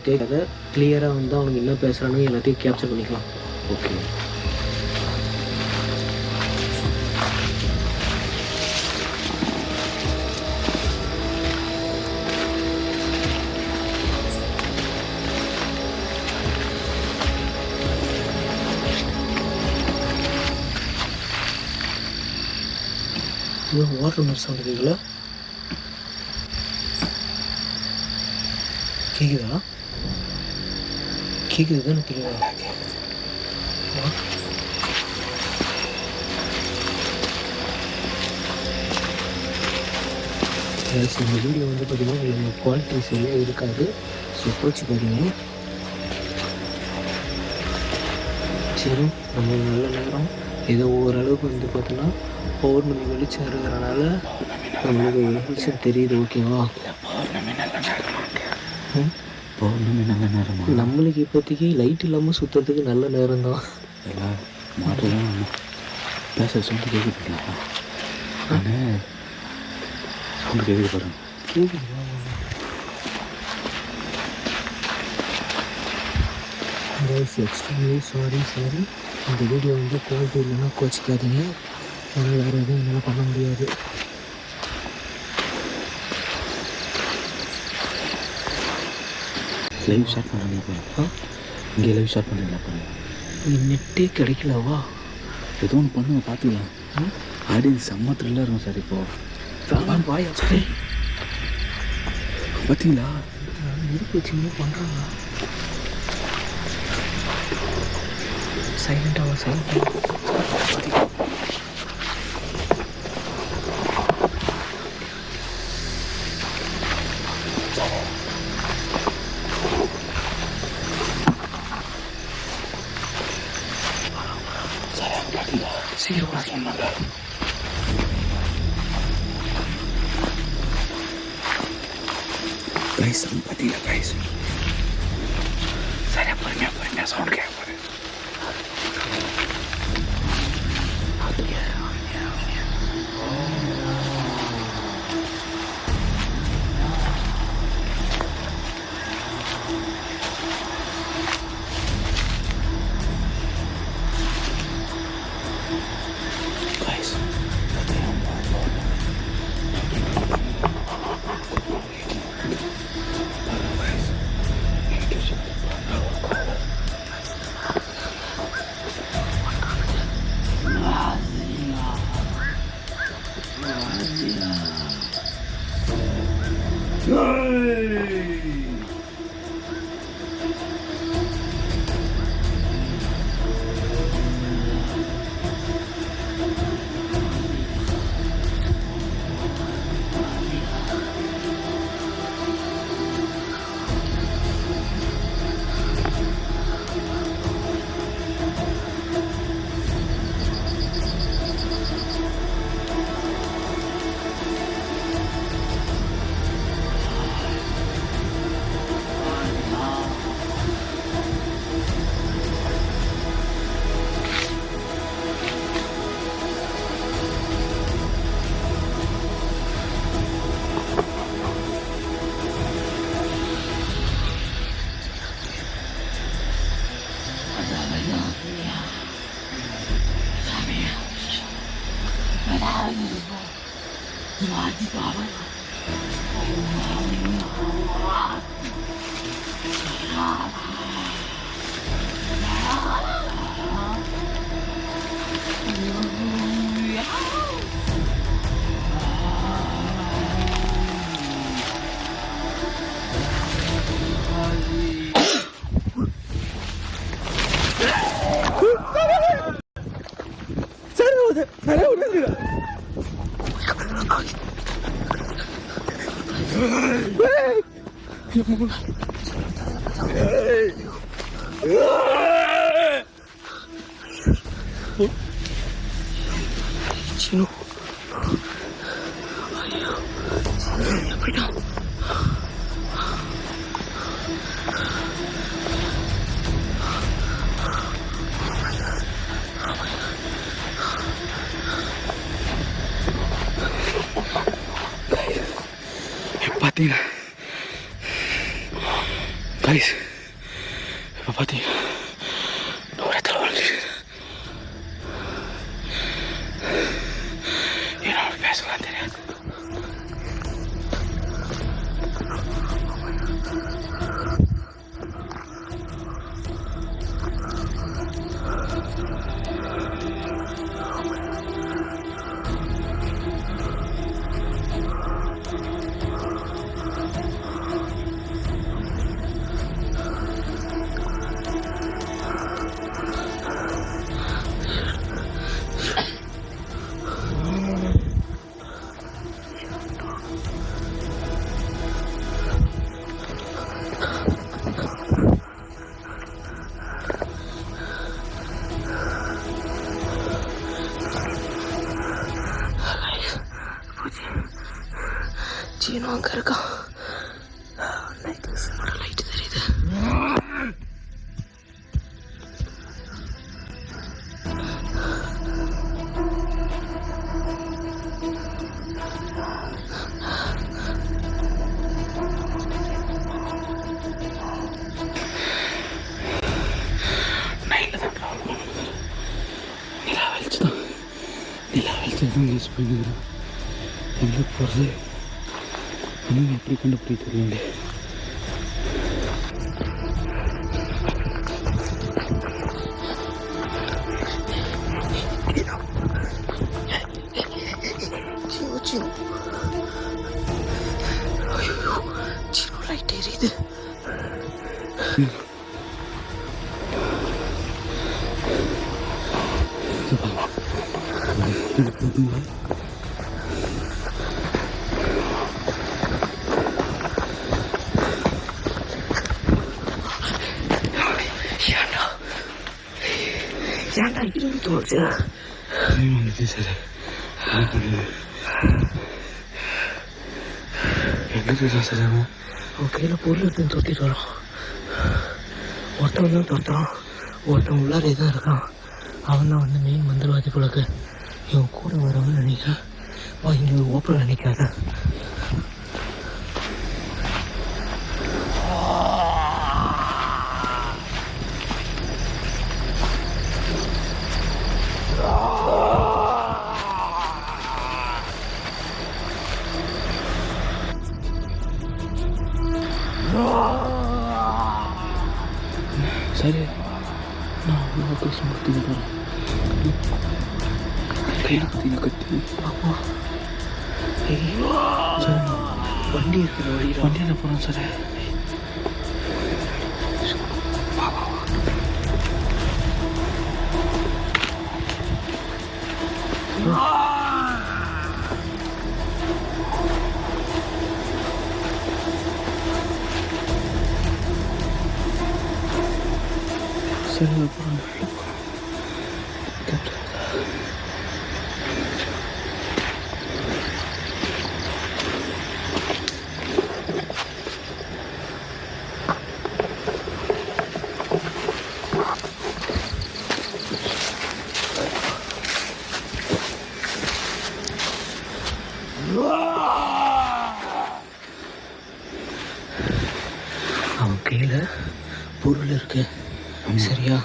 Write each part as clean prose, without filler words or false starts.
கேட்காத, கிளியராக வந்து அவனுக்கு என்ன பேசுகிறானு எல்லாத்தையும் கேப்சர் பண்ணிக்கலாம். ஓகே. வாட்டர் மாதிரி சவுண்டு கேட்கல? கேட்குதா? கேட்குது தானே தெளிவா? இந்த வீடியோ வந்து பார்த்திங்கன்னா உங்களுக்கு குவாலிட்டி சரியாக இருக்காது. ஸோ போச்சு பார்த்தீங்க. சரி, நம்ம நல்ல நேரம் ஏதோ ஓரளவுக்கு வந்து பார்த்தோன்னா பௌர்ணமி வெளிச்சம் இருக்கிறனால நம்மளுக்கு வெளிச்சம் தெரியுது. ஓகேவா? பௌர்ணமி நல்ல நேரம். நம்மளுக்கு இப்போதைக்கு லைட் இல்லாமல் சுற்றுறதுக்கு நல்ல நேரம் தான். எல்லாம் மாட்டெல்லாம் பேச சவுண்டு கேட்குறீங்களா? ஆனால் சவுண்டு கேட்குது பாருங்க. கேட்குதுங்களா? Extremely sorry. இந்த வீடியோ வந்து குவாலிட்டி இல்லைன்னா கோச்சிக்காதீங்க. அதனால் வேறு எதுவும் என்னால் பண்ண முடியாது. லைவ் ஸ்டார்ட் பண்ணுறீங்களா பாருங்க. இங்கே லைவ் ஸ்டார்ட் பண்ணுறீங்களா பாருங்க. நெட்டே கிடைக்கலவா? ஏதோ ஒன்று பண்ணுங்க, பார்த்துக்கலாம். ஆடியன்ஸ் செம்ம த்ரில்லாக இருக்கும் சார். இப்போது பாய் பார்த்தீங்களா? நெருப்பு வச்சுன்னு பண்ணுறாங்க. சைலண்டாக சீக்கிரம் சொன்னாங்க. கைஸ் பார்த்தீங்களா? கைஸ் சரியா பொறுமையாக சவுண்ட் கேட்க போகிறேன். Chino. Poidan. பார்த்தீங்களா கைஸ் இப்போ பார்த்தீங்கன்னா ஒரு இடத்துல வந்து என்னோட பேசலாம் தெரியாது. சீனு அங்கே இருக்கான். லைட்டு தெரியுது. நைட்டில் தான் ட்ராவல் பண்ணுறது. நிலா வெளிச்சு தான் யூஸ் பண்ணிக்கிறேன். எங்கே போகிறது இன்னும் எப்படி கண்டுபிடி தெரியல. சீனு லைட் எரியுது. ஏன்டா இருந்து தோணுச்சு? சார் என்ன சார் அவன் கையில் பொருள் இருக்குன்னு தொட்டிட்டு வரான். ஒருத்தவன் தான் தொட்டான், ஒருத்தன் உள்ளாரே தான் இருக்கான். அவன் தான் வந்து மெயின் மந்திரவாதி போலக்கு. இவன் கூட வரவன்னு நினைக்கிறேன். வா இங்கே ஓப்பன் நினைக்காத. சரி நான் அவ்வளோ கஷ்டம் கொடுத்தீங்க போகிறேன். கையில் பார்த்தீங்க கத்தி. ஆமா சார் வண்டி இருக்கிற வண்டியில் போகிறோம் சார். சரி அப்புறம் அவன் கையில் பொருள் இருக்கு. சரியா,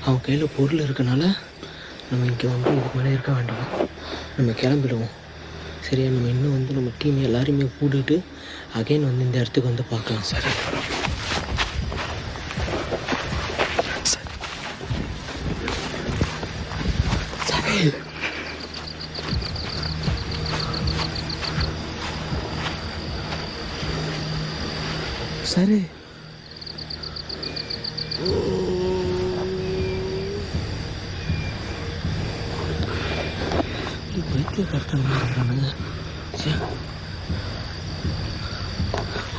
அவன் கையில் பொருள் இருக்கனால நம்ம இங்கே வந்து இதுக்கு மேலே இருக்க வேண்டாம். நம்ம கிளம்பிடுவோம். சரியா, நம்ம இன்னும் வந்து நம்ம டீம் எல்லாரையுமே கூட்டிகிட்டு அகைன் வந்து இந்த இடத்துக்கு வந்து பார்க்கலாம். சரி சரி சரி பைக்கில் கரெக்டாக இருக்கிறானுங்க.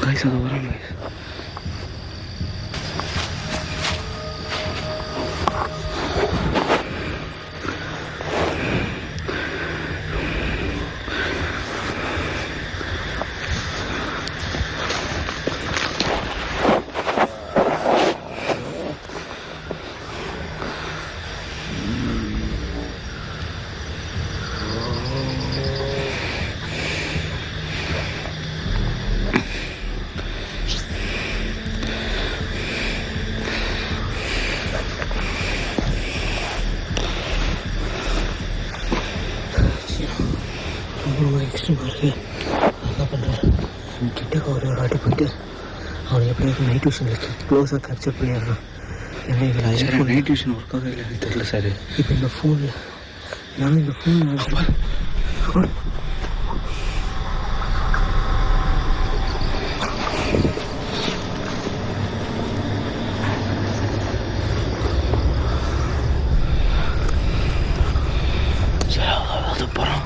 கைஸ் அதை வராங்க. கஷ்டமாக இருக்கு. என்ன பண்ணுறேன், கிட்டே ஒரு வாட்டி போயிட்டு அவனை எப்படியாவது நைட் டியூஷனில் க்ளோஸாக கேப்சர் பண்ணிடுறான். ஏன்னா இதில் ஐஃபோன் நைட் டியூஷன் ஒர்க் ஆகவே இல்லை, எனக்கு தெரியல சார். இப்போ இந்த ஃபோனில் நான் இந்த ஃபோன் போகிறோம்.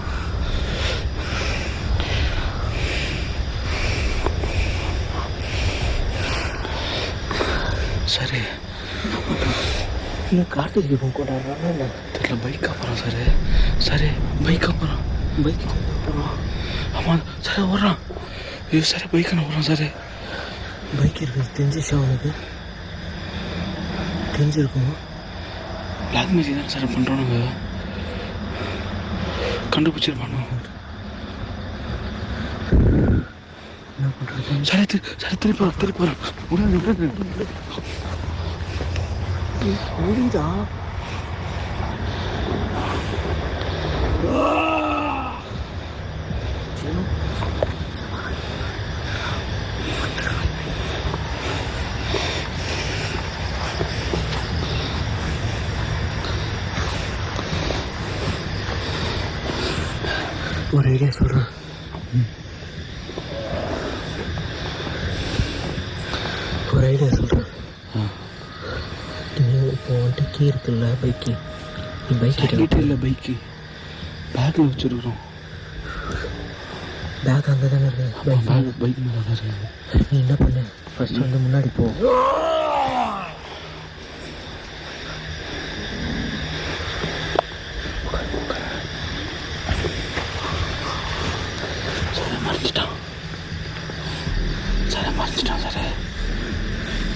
சரி இல்லை கார்த்திக் தீபம் கொண்டாடுறாங்க. இல்லை தெரியல, பைக்காக போகிறோம் சார். சரி பைக்காக போகிறோம். பைக் போகிறோம். ஆமாம் சார் ஓடுறான். ஐயோ சார் பைக்கான ஓடுறோம் சார். பைக் இருக்குது தெரிஞ்சிச்சா அவனுக்கு? தெரிஞ்சிருக்குமா? பிளாக் மேஜிக் தானே சார் பண்ணுறோம். நாங்கள் கண்டுபிடிச்சிருப்பானோ. என்ன பண்ணுறது? சரி திருப்பி போகிறோம். முடிஞ்சா ஒரு ஐடியா சொல்கிறேன். இப்போ வந்துட்டு கீ இருக்குல்ல பைக்கு, நீ பைக் இல்லை பைக்கு பேக்கில் வச்சுருக்குறோம். பேக் அங்கே தானே இருக்கு. பைக் மேலே தான் இருக்குது. நீ என்ன பண்ணு, ஃபர்ஸ்ட் வந்து முன்னாடி போ. மறைச்சிட்டான் சார்.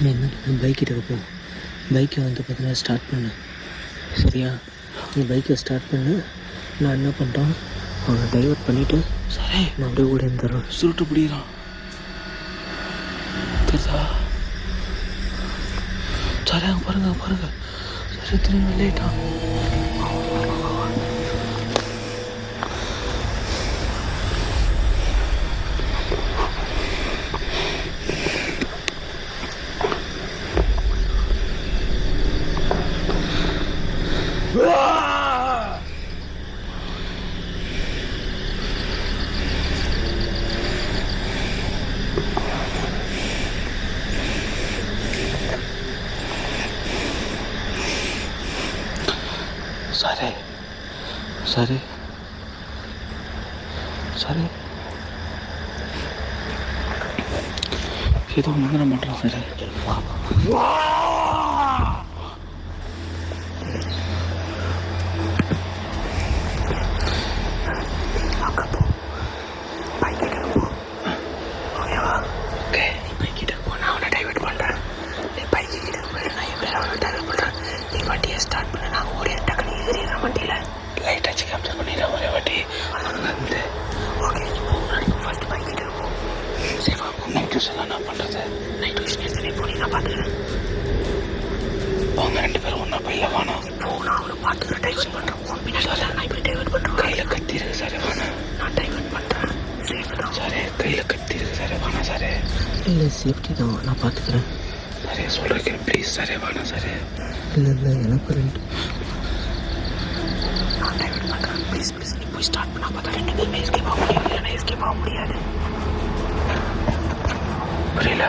நீ என்ன பைக்கிட்ட போ. பைக்கை வந்து பார்த்தீங்கன்னா ஸ்டார்ட் பண்ணு. சரியா? நீ பைக்கை ஸ்டார்ட் பண்ணு. நான் என்ன பண்ணுறோம், அவனை டைவர்ட் பண்ணிவிட்டு சரி நான் அப்படியே கூட இருந்துடுறேன். சுருட்டு பிடிக்கிறான் தெரியுதா? சரி அங்கே பாருங்க சரி திரும்பி லேட்டான். சரி ஏதோ முந்திர மாட்டோம் சரி. ஸ்டார்ட் பண்ண நான் ஒரே டக்குனு எதிரிடுற வண்டியில் லைட் ஆச்சு கேப்சர் பண்ணிடுறேன் ஒரே வாட்டி. வந்து ஓகே முன்னாடி ஃபர்ஸ்ட் பைக் கிட்ட இருக்கும். சரி நைட் டியூஷன் என்ன பண்ணுறது? நைட் டியூஷன் எடுத்து போனி நான் பார்த்துக்கிறேன். அவங்க 2 பேரும் ஒன்றா போயில வானா. இப்போ நான் அவனை பார்த்துக்கிறேன், டைவர்ட் பண்ணுறேன். உன் பின்னாடி நான் இப்படி டைவர்ட் பண்ணுறேன். கையில் கத்தி இருக்கு சார் வானா. நான் டைவர்ட் பண்ணுறேன். சேஃப் தான் சார், கையில் கத்தி இருக்கு சார் வானா சார். இல்லை சேஃப்டி தான், நான் பார்த்துக்கிறேன். சரி சொல்கிறேன் ப்ளீஸ் சார் வானா சார். இல்லை எனக்கு ரெண்டு நான் டைவர்ட் பண்ணுறேன். ப்ளீஸ் நீ போய் ஸ்டார்ட் பண்ண பார்த்தா 2 பேருமே எஸ்கேப் ஆக முடியாது. இல்லைன்னா எஸ்கேப் ஆக முடியாது. புரியல?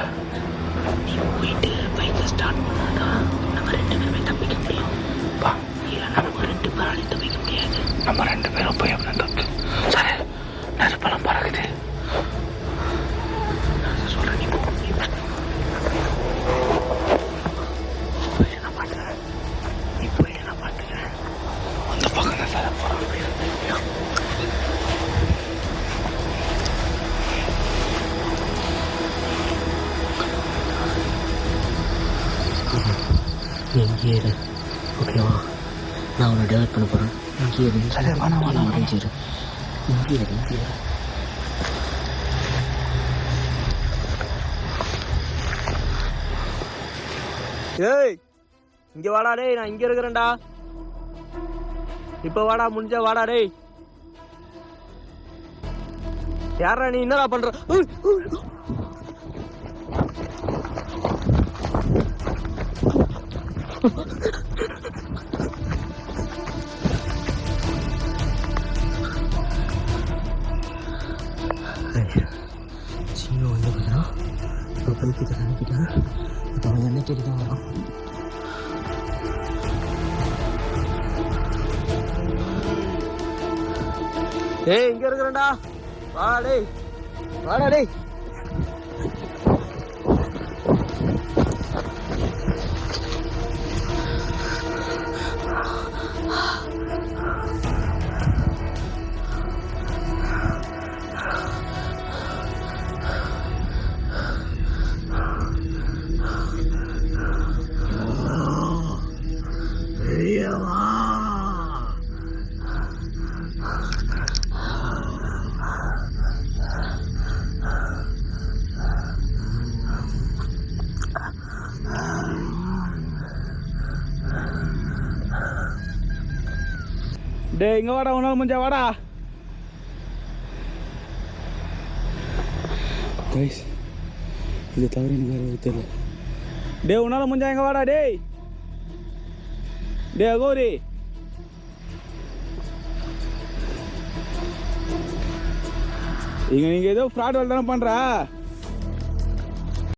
நீ போயிட்டு பைக்கை ஸ்டார்ட் பண்ணாதா நம்ம 2 பேருமே தப்பிக்க முடியும். பா இல்லைன்னா நம்ம 2 பேராலையும் தப்பிக்க முடியாது. நம்ம 2 பேரும் போய் அப்படின்னா தப்பு. சரி நெருப்பெல்லாம் பறக்குது. நான் சொல்கிறேன், நீ போயிட்டு நான் பார்த்துக்கிறேன். நீ போயிட்டு நான் பார்த்துக்கிறேன். அந்த பக்கம் தான் சார் போகிறோம். நீ இங்கே இரு, ஓகேவா? நான் அவனை டெவலப் பண்ண போகிறேன். இங்கே இரு. சரி வேணாம் முடிஞ்சிரு. இங்கே இரு. ஏய் இங்கே வாடா டேய், நான் இங்கே இருக்கிறேன்டா. இப்போ வாடா, முடிஞ்சா வாடா டேய். யாரா நீ என்னடா பண்ற? சீனோ வந்து பார்த்தா இப்போ பைக்கிட்ட அனுப்பிட்டேன். இப்போ அவன் என்ன தேடி தான் வரான். ஏய் இங்க இருக்கிறேன்டா, வாடா டேய், வாடா டேய். டேய் இங்கே வாடா, உன்னால் முடிஞ்சா வாடா. கைஸ் இதை தவிர எனக்கு வேறு தெரியல. டே உன்னால் முடிஞ்சா எங்கே வாடா. டேய் டே அகோரி, இங்கே நீங்கள் ஏதோ ஃப்ராட் வேலை தானே பண்ணுறா.